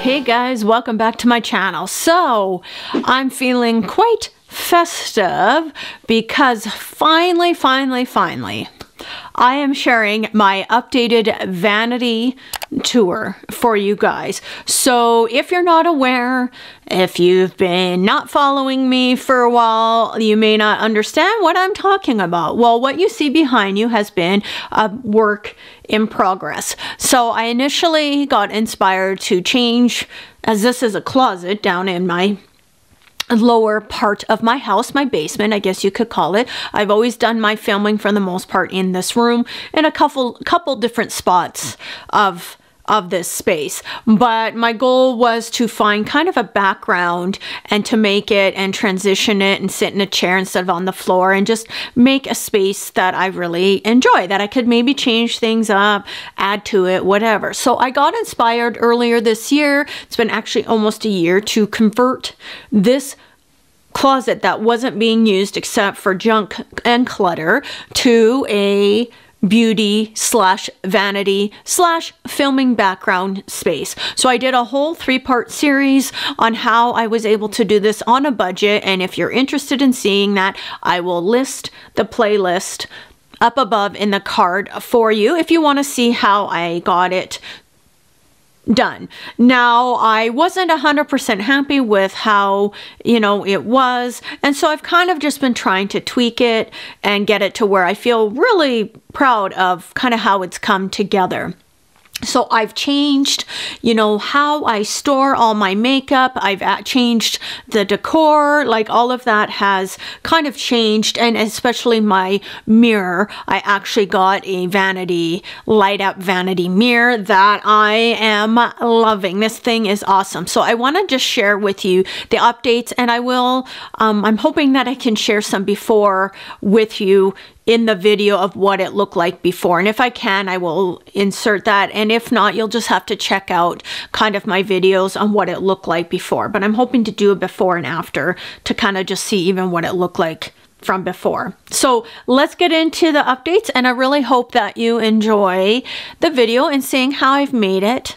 Hey guys, welcome back to my channel. So I'm feeling quite festive because finally I am sharing my updated vanity tour for you guys. So if you're not aware, if you've been not following me for a while, you may not understand what I'm talking about. Well, what you see behind you has been a work in progress. So I initially got inspired to change, as this is a closet down in my lower part of my house, my basement, I guess you could call it. I've always done my filming for the most part in this room in a couple different spots of this space, but my goal was to find kind of a background and to make it and transition it and sit in a chair instead of on the floor and just make a space that I really enjoy, that I could maybe change things up, add to it, whatever. So I got inspired earlier this year. It's been actually almost a year to convert this closet that wasn't being used except for junk and clutter to a beauty slash vanity slash filming background space. So I did a whole 3-part series on how I was able to do this on a budget, and if you're interested in seeing that, I will list the playlist up above in the card for you if you want to see how I got it done. Now, I wasn't 100% happy with how, it was. And so I've kind of just been trying to tweak it and get it to where I feel really proud of kind of how it's come together. So I've changed, how I store all my makeup. I've changed the decor, like all of that has kind of changed. And especially my mirror, I actually got a vanity, light up vanity mirror that I am loving. This thing is awesome. So I want to just share with you the updates, and I will, I'm hoping that I can share some before with you in the video of what it looked like before. And if I can, I will insert that. And if not, you'll just have to check out kind of my videos on what it looked like before. But I'm hoping to do a before and after to kind of just see even what it looked like from before. So let's get into the updates. And I really hope that you enjoy the video and seeing how I've made it.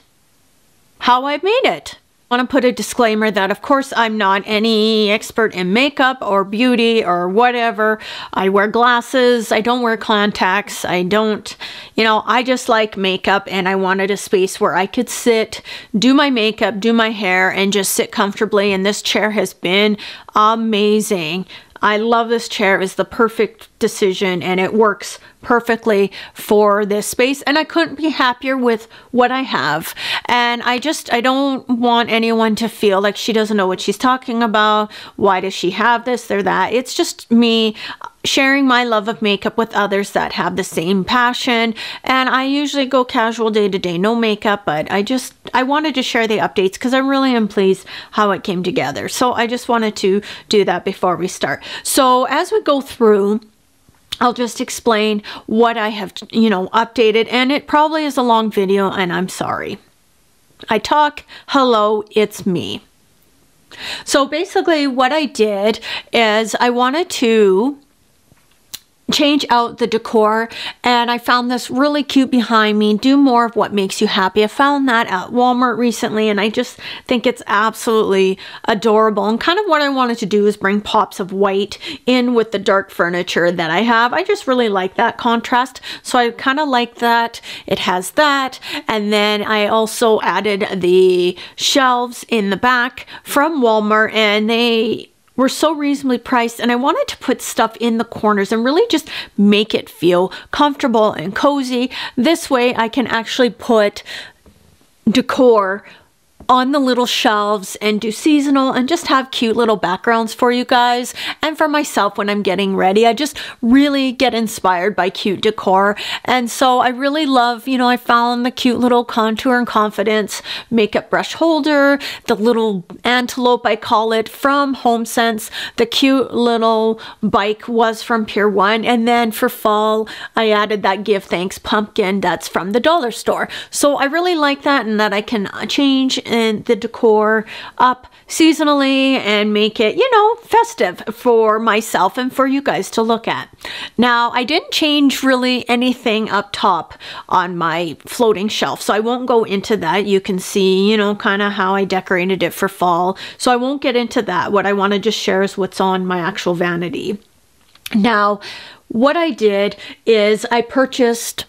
I want to put a disclaimer that of course I'm not any expert in makeup or beauty or whatever. I wear glasses, I don't wear contacts, I don't, I just like makeup, and I wanted a space where I could sit, do my makeup, do my hair, and just sit comfortably, and this chair has been amazing. I love this chair. It's the perfect decision, and it works perfectly for this space, and I couldn't be happier with what I have. And I don't want anyone to feel like she doesn't know what she's talking about. Why does she have this or that? It's just me sharing my love of makeup with others that have the same passion. And I usually go casual day to day, no makeup, but I wanted to share the updates because I really am pleased how it came together. So I just wanted to do that before we start. So as we go through, I'll just explain what I have, updated, and it probably is a long video, and I'm sorry. I talk, hello, it's me. So basically what I did is I wanted to change out the decor, and I found this really cute behind me, do more of what makes you happy. I found that at Walmart recently, and I just think it's absolutely adorable. And kind of what I wanted to do is bring pops of white in with the dark furniture that I have. I just really like that contrast, so I kind of like that. It has that, and then I also added the shelves in the back from Walmart, and they were so reasonably priced, and I wanted to put stuff in the corners and really just make it feel comfortable and cozy. This way I can actually put decor on the little shelves and do seasonal and just have cute little backgrounds for you guys and for myself when I'm getting ready. I just really get inspired by cute decor, and so I really love, I found the cute little Contour and Confidence makeup brush holder, the little antelope I call it from HomeSense, the cute little bike was from Pier 1, and then for fall I added that Give Thanks pumpkin that's from the dollar store. So I really like that, and that I can change season the decor up seasonally and make it, you know, festive for myself and for you guys to look at. Now, I didn't change really anything up top on my floating shelf, so I won't go into that. You can see, you know, kind of how I decorated it for fall, so I won't get into that. What I want to just share is what's on my actual vanity. Now, what I did is I purchased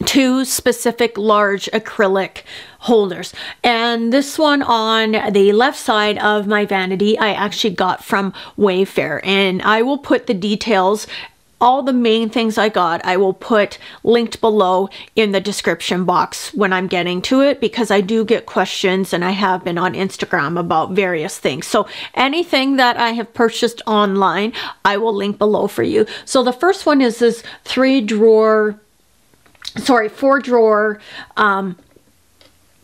2 specific large acrylic holders, and this one on the left side of my vanity I actually got from Wayfair, and I will put the details, all the main things I got, I will put linked below in the description box when I'm getting to it, because I do get questions and I have been on Instagram about various things. So anything that I have purchased online, I will link below for you. So the first one is this 4-drawer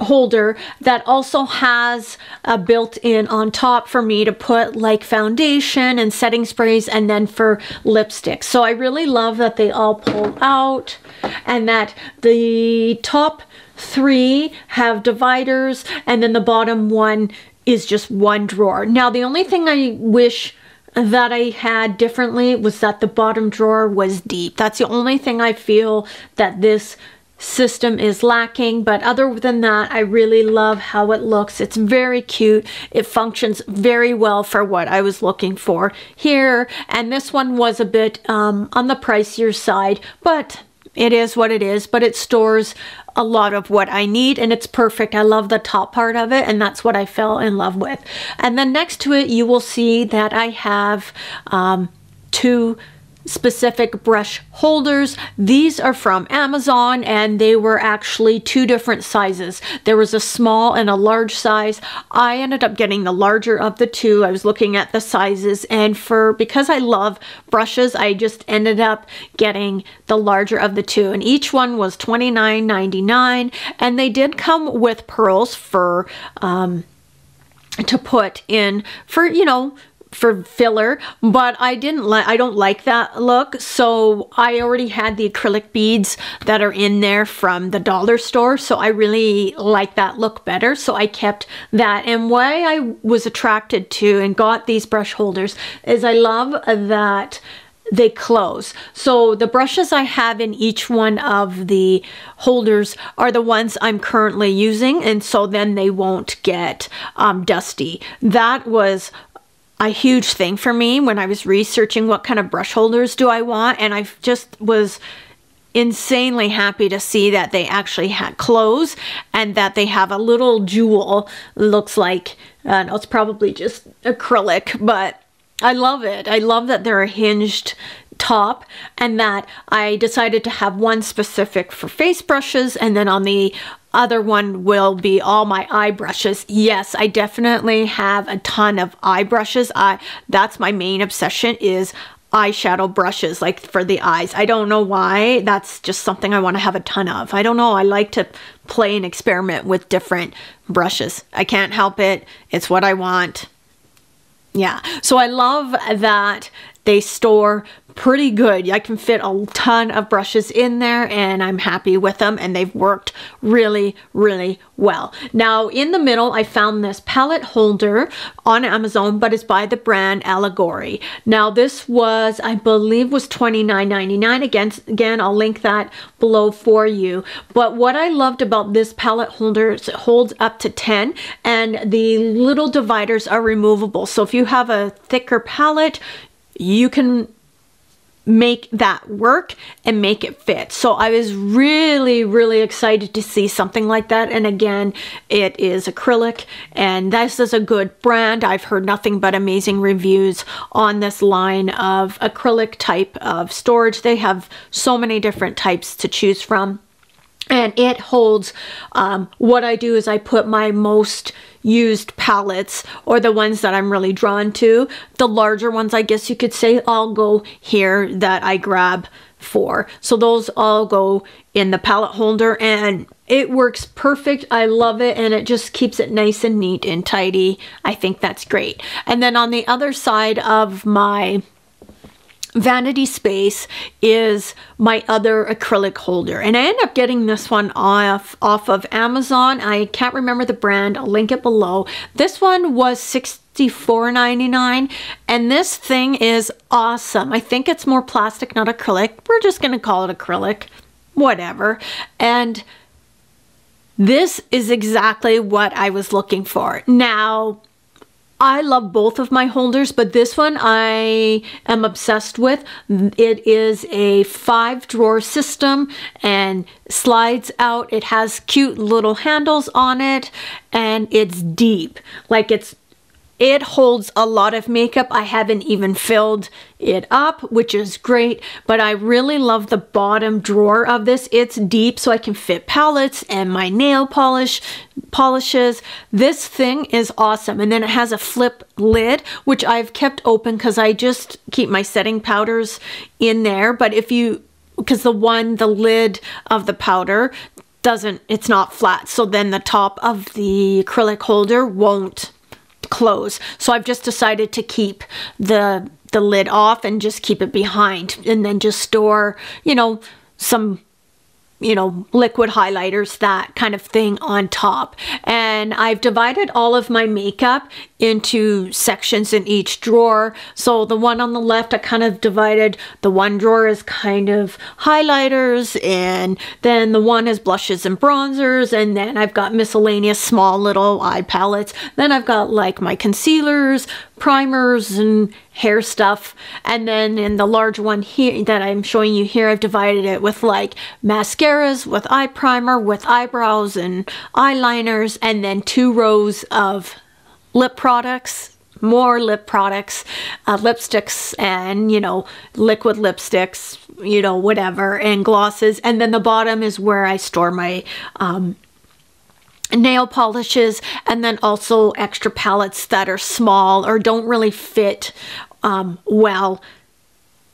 holder that also has a built-in on top for me to put like foundation and setting sprays, and then for lipstick. So I really love that they all pull out and that the top 3 have dividers and then the bottom one is just 1 drawer. Now, the only thing I wish that I had differently was that the bottom drawer was deep. That's the only thing I feel that this system is lacking, but other than that, I really love how it looks. It's very cute. It functions very well for what I was looking for here, and this one was a bit on the pricier side, but it is what it is. But it stores a lot of what I need, and it's perfect. I love the top part of it, and that's what I fell in love with. And then next to it, you will see that I have 2 specific brush holders. These are from Amazon, and they were actually 2 different sizes. There was a small and a large size. I ended up getting the larger of the 2. I was looking at the sizes, and because I love brushes, I just ended up getting the larger of the 2, and each one was $29.99, and they did come with pearls for to put in for, you know, for filler, but I don't like that look, so I already had the acrylic beads that are in there from the dollar store, so I really like that look better, so I kept that. And why I was attracted to and got these brush holders is I love that they close. So the brushes I have in each one of the holders are the ones I'm currently using, and so then they won't get dusty. That was a huge thing for me when I was researching what kind of brush holders do I want, and I just was insanely happy to see that they actually had close and that they have a little jewel. Looks like it's probably just acrylic, but I love it. I love that they're a hinged top, and that I decided to have one specific for face brushes, and then on the other one will be all my eye brushes. Yes, I definitely have a ton of eye brushes. That's my main obsession, is eyeshadow brushes, like for the eyes. I don't know why. That's just something I want to have a ton of. I don't know. I like to play and experiment with different brushes. I can't help it. It's what I want. Yeah, so I love that they store pretty good. I can fit a ton of brushes in there, and I'm happy with them, and they've worked really, really well. Now, in the middle, I found this palette holder on Amazon, but it's by the brand Allegory. Now, this was, I believe, was $29.99. Again, I'll link that below for you. But what I loved about this palette holder is it holds up to 10, and the little dividers are removable. So if you have a thicker palette, you can make that work and make it fit. So I was really, really excited to see something like that. And again, it is acrylic, and this is a good brand. I've heard nothing but amazing reviews on this line of acrylic type of storage. They have so many different types to choose from. And it holds, what I do is I put my most used palettes, or the ones that I'm really drawn to, the larger ones, I guess you could say, all go here that I grab for. So those all go in the palette holder, and it works perfect. I love it, and it just keeps it nice and neat and tidy. I think that's great. And then on the other side of my vanity space is my other acrylic holder, and I ended up getting this one off of Amazon. I can't remember the brand. I'll link it below. This one was $64.99, and this thing is awesome. I think it's more plastic, not acrylic. We're just gonna call it acrylic, whatever. And this is exactly what I was looking for. Now, I love both of my holders, but this one I am obsessed with. It is a 5-drawer system and slides out. It has cute little handles on it, and it's deep. Like it holds a lot of makeup. I haven't even filled it up, which is great, but I really love the bottom drawer of this. It's deep, so I can fit palettes and my nail polishes. This thing is awesome. And then it has a flip lid, which I've kept open because I just keep my setting powders in there. But because the lid of the powder it's not flat, so then the top of the acrylic holder won't close. So I've just decided to keep the lid off and just keep it behind, and then just store, some liquid highlighters, that kind of thing on top. And I've divided all of my makeup into sections in each drawer. So the one on the left, I kind of divided, the one drawer is kind of highlighters, and then the one is blushes and bronzers, and then I've got miscellaneous small little eye palettes. Then I've got like my concealers, primers, and hair stuff. And then in the large one here that I'm showing you here, I've divided it with like mascaras, with eye primer, with eyebrows and eyeliners, and then 2 rows of lip products, more lip products, lipsticks, and liquid lipsticks, whatever, and glosses. And then the bottom is where I store my nail polishes, and then also extra palettes that are small or don't really fit well,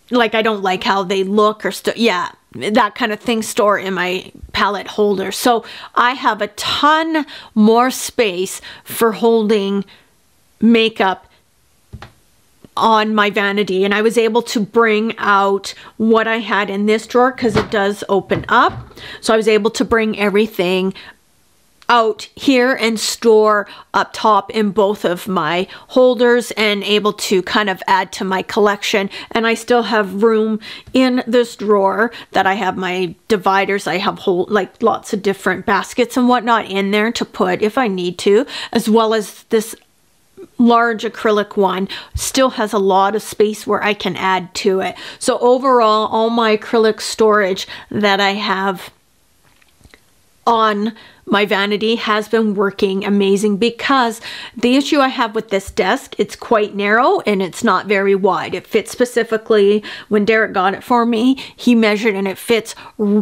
like I don't like how they look, or that kind of thing, store in my palette holder. So I have a ton more space for holding makeup on my vanity, and I was able to bring out what I had in this drawer because it does open up. So I was able to bring everything out here and store up top in both of my holders, and able to kind of add to my collection. And I still have room in this drawer that I have my dividers. I have like lots of different baskets and whatnot in there to put if I need to, as well as this large acrylic one still has a lot of space where I can add to it. So overall, all my acrylic storage that I have on my vanity has been working amazing, because the issue I have with this desk, it's quite narrow and it's not very wide. It fits specifically, when Derek got it for me, he measured, and it fits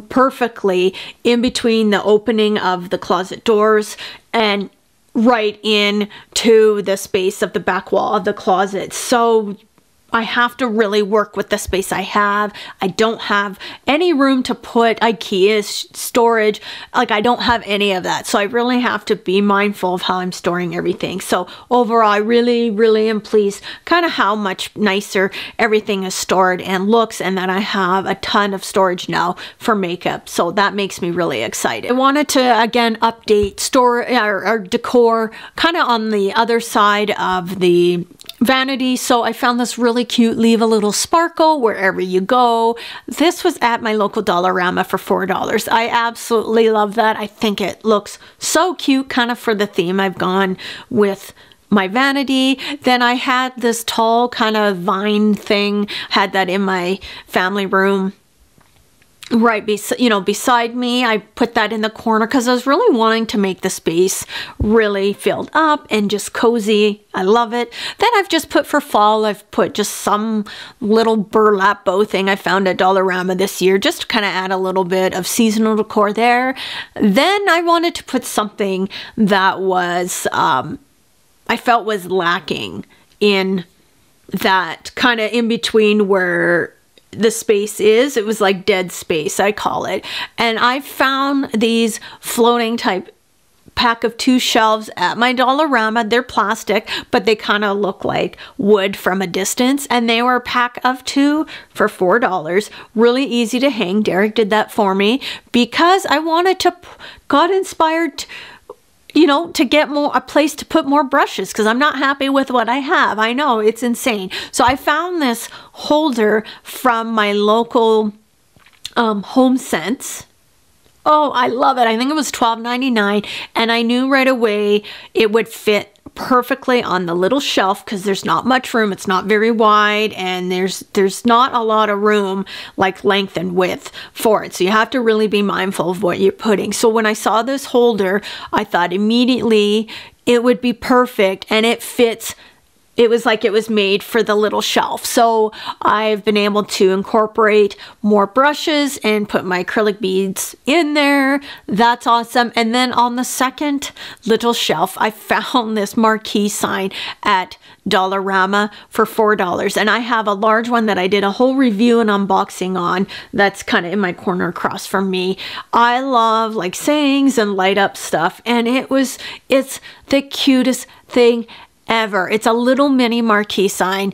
perfectly in between the opening of the closet doors and right in to the space of the back wall of the closet. So I have to really work with the space I have. I don't have any room to put IKEA storage. Like, I don't have any of that. So I really have to be mindful of how I'm storing everything. So overall, I really am pleased kind of how much nicer everything is stored and looks, and that I have a ton of storage now for makeup. So that makes me really excited. I wanted to again update or decor kind of on the other side of the vanity. So I found this really cute, leave a little sparkle wherever you go. This was at my local Dollarama for $4. I absolutely love that. I think it looks so cute, kind of for the theme I've gone with my vanity. Then I had this tall kind of vine thing, had that in my family room right beside me. I put that in the corner because I was really wanting to make the space really filled up and just cozy. I love it. Then I've just put, for fall, I've put just some little burlap bow thing I found at Dollarama this year, just to kind of add a little bit of seasonal decor there. Then I wanted to put something that was I felt was lacking in that kind of in between where the space is. It was like dead space, I call it. And I found these floating type pack of 2 shelves at my Dollarama. They're plastic, but they kind of look like wood from a distance, and they were a pack of 2 for $4. Really easy to hang. Derek did that for me because I wanted to, got inspired, you know, to get a place to put more brushes because I'm not happy with what I have. I know, it's insane. So I found this holder from my local Home Sense. Oh, I love it. I think it was $12.99, and I knew right away it would fit perfectly on the little shelf because there's not much room. It's not very wide, and there's not a lot of room, like length and width for it. So you have to really be mindful of what you're putting. So when I saw this holder, I thought immediately it would be perfect, and it fits. It was like it was made for the little shelf. So I've been able to incorporate more brushes and put my acrylic beads in there. That's awesome. And then on the second little shelf, I found this marquee sign at Dollarama for $4. And I have a large one that I did a whole review and unboxing on. That's kind of in my corner across from me. I love like sayings and light up stuff. And it's the cutest thing ever. It's a little mini marquee sign.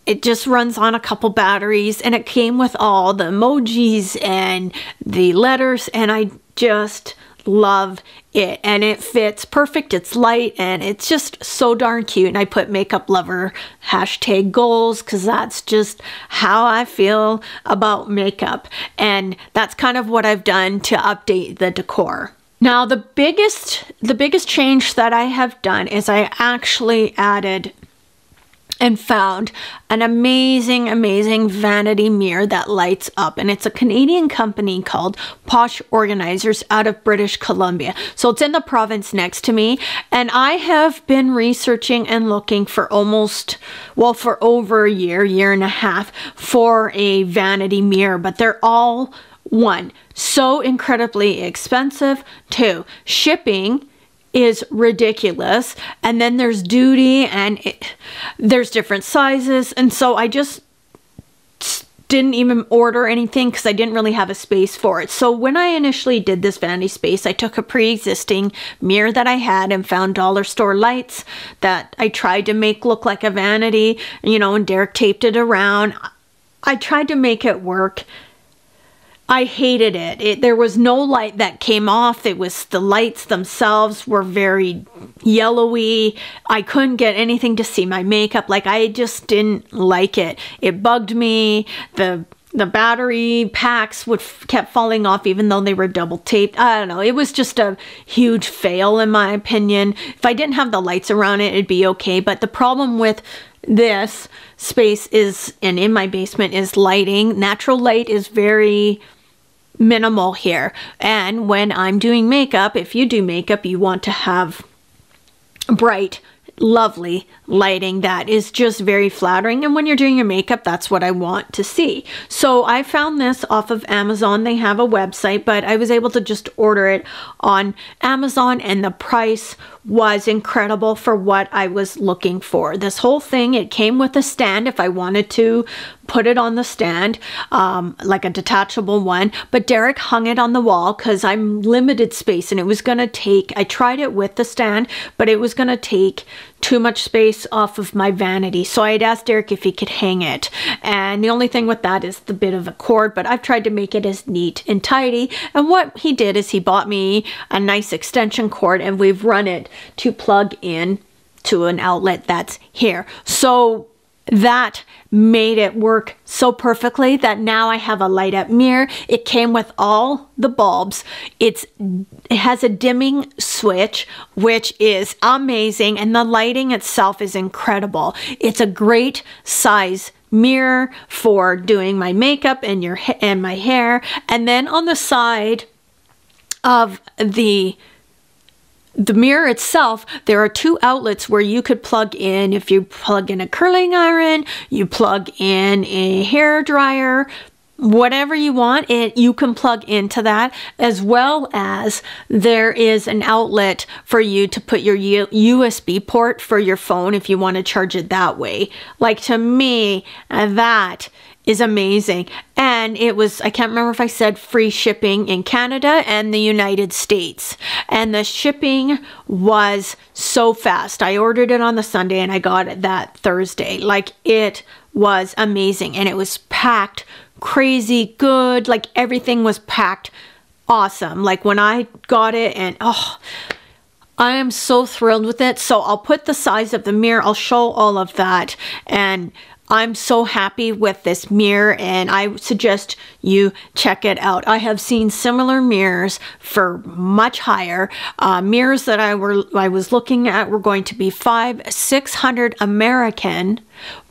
It just runs on a couple batteries, and it came with all the emojis and the letters, and I just love it. And it fits perfect. It's light, and it's just so darn cute. And I put makeup lover #goals because that's just how I feel about makeup. And that's kind of what I've done to update the decor. Now, the biggest change that I have done is I actually added and found an amazing vanity mirror that lights up, and it's a Canadian company called Posh Organizers out of British Columbia. So it's in the province next to me, and I have been researching and looking for for over a year and a half for a vanity mirror, but they're all, 1, so incredibly expensive. 2, shipping is ridiculous. And then there's duty, and there's different sizes. And so I just didn't even order anything because I didn't really have a space for it. So when I initially did this vanity space, I took a pre-existing mirror that I had and found dollar store lights that I tried to make look like a vanity, you know, and Derek taped it around. I tried to make it work. I hated it. There was no light that came off. It was the lights themselves were very yellowy. I couldn't get anything to see my makeup. Like, I just didn't like it. It bugged me. The battery packs kept falling off even though they were double taped. I don't know. It was just a huge fail in my opinion. If I didn't have the lights around it, it'd be okay. But the problem with this space is, and in my basement, is lighting. Natural light is very minimal here. And when I'm doing makeup, if you do makeup, you want to have bright, lovely lighting that is just very flattering. And when you're doing your makeup, that's what I want to see. So I found this off of Amazon. They have a website, but I was able to just order it on Amazon, and the price was incredible for what I was looking for. This whole thing, it came with a stand if I wanted to put it on the stand, like a detachable one, but Derek hung it on the wall because I'm limited space, and it was gonna take, I tried it with the stand, but it was gonna take too much space off of my vanity. So I had asked Derek if he could hang it, and the only thing with that is the bit of a cord, but I've tried to make it as neat and tidy. And what he did is he bought me a nice extension cord, and we've run it to plug in to an outlet that's here. So that made it work so perfectly that now I have a light up mirror. It came with all the bulbs. It has a dimming switch, which is amazing, and the lighting itself is incredible. It's a great size mirror for doing my makeup and my hair. And then on the side of the mirror itself, there are 2 outlets where you could plug in. If you plug in a curling iron, you plug in a hair dryer, whatever you want, you can plug into that, as well as there is an outlet for you to put your USB port for your phone if you want to charge it that way. Like, to me, that is amazing. And it was, I can't remember if I said free shipping in Canada and the United States. And the shipping was so fast. I ordered it on the Sunday and I got it that Thursday. Like, it was amazing. And it was packed crazy good. Like, everything was packed awesome. Like, when I got it, and oh, I am so thrilled with it. So I'll put the size of the mirror. I'll show all of that. And I'm so happy with this mirror, and I suggest you check it out. I have seen similar mirrors for much higher. Mirrors that I was looking at were going to be $500-600 American,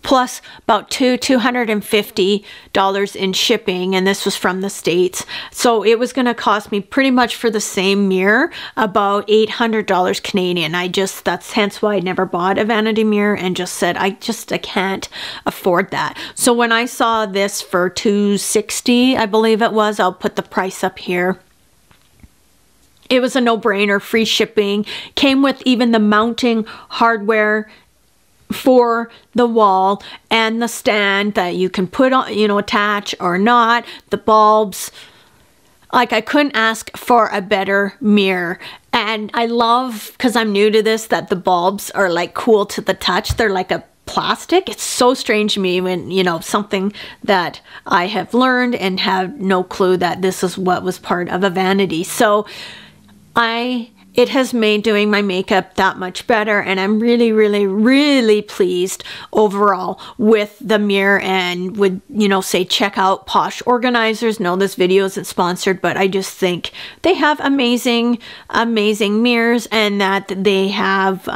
plus about $250 in shipping, and this was from the States. So it was going to cost me pretty much for the same mirror about $800 Canadian. That's hence why I never bought a vanity mirror, and just said I can't afford that. So when I saw this for $260, I believe it was, I'll put the price up here. It was a no-brainer, free shipping, came with even the mounting hardware for the wall and the stand that you can put on, you know, attach or not, the bulbs. Like, I couldn't ask for a better mirror. And I love, because I'm new to this, that the bulbs are like cool to the touch. They're like a plastic. It's so strange to me when, you know, something that I have learned and have no clue that this is what was part of a vanity. So it has made doing my makeup that much better, and I'm really, really, really pleased overall with the mirror, and would, you know, say check out Posh Organizers. No, this video isn't sponsored, but I just think they have amazing, amazing mirrors, and that they have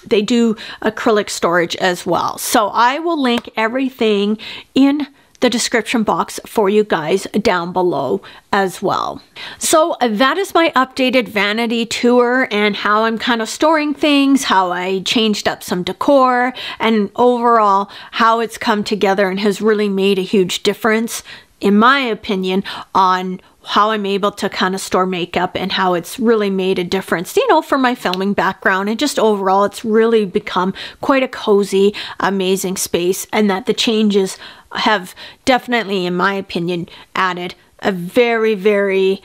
they do acrylic storage as well. So I will link everything in the description box for you guys down below as well. So that is my updated vanity tour, and how I'm kind of storing things, how I changed up some decor, and overall how it's come together and has really made a huge difference, in my opinion, on how I'm able to kind of store makeup, and how it's really made a difference, you know, for my filming background, and just overall it's really become quite a cozy, amazing space, and that the changes have definitely, in my opinion, added a very, very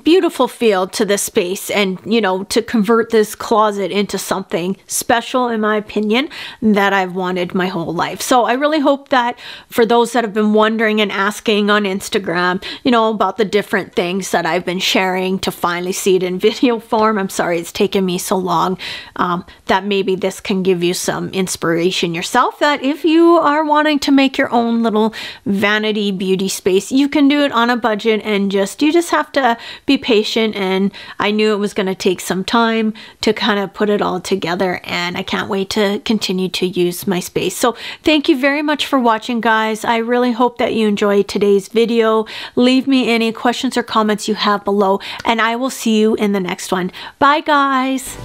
beautiful feel to this space, and, you know, to convert this closet into something special, in my opinion, that I've wanted my whole life. So I really hope that for those that have been wondering and asking on Instagram, you know, about the different things that I've been sharing, to finally see it in video form. I'm sorry it's taken me so long. That maybe this can give you some inspiration yourself, that if you are wanting to make your own little vanity beauty space, you can do it on a budget, and you just have to be patient. And I knew it was going to take some time to kind of put it all together, and I can't wait to continue to use my space. So thank you very much for watching, guys. I really hope that you enjoyed today's video. Leave me any questions or comments you have below, and I will see you in the next one. Bye, guys.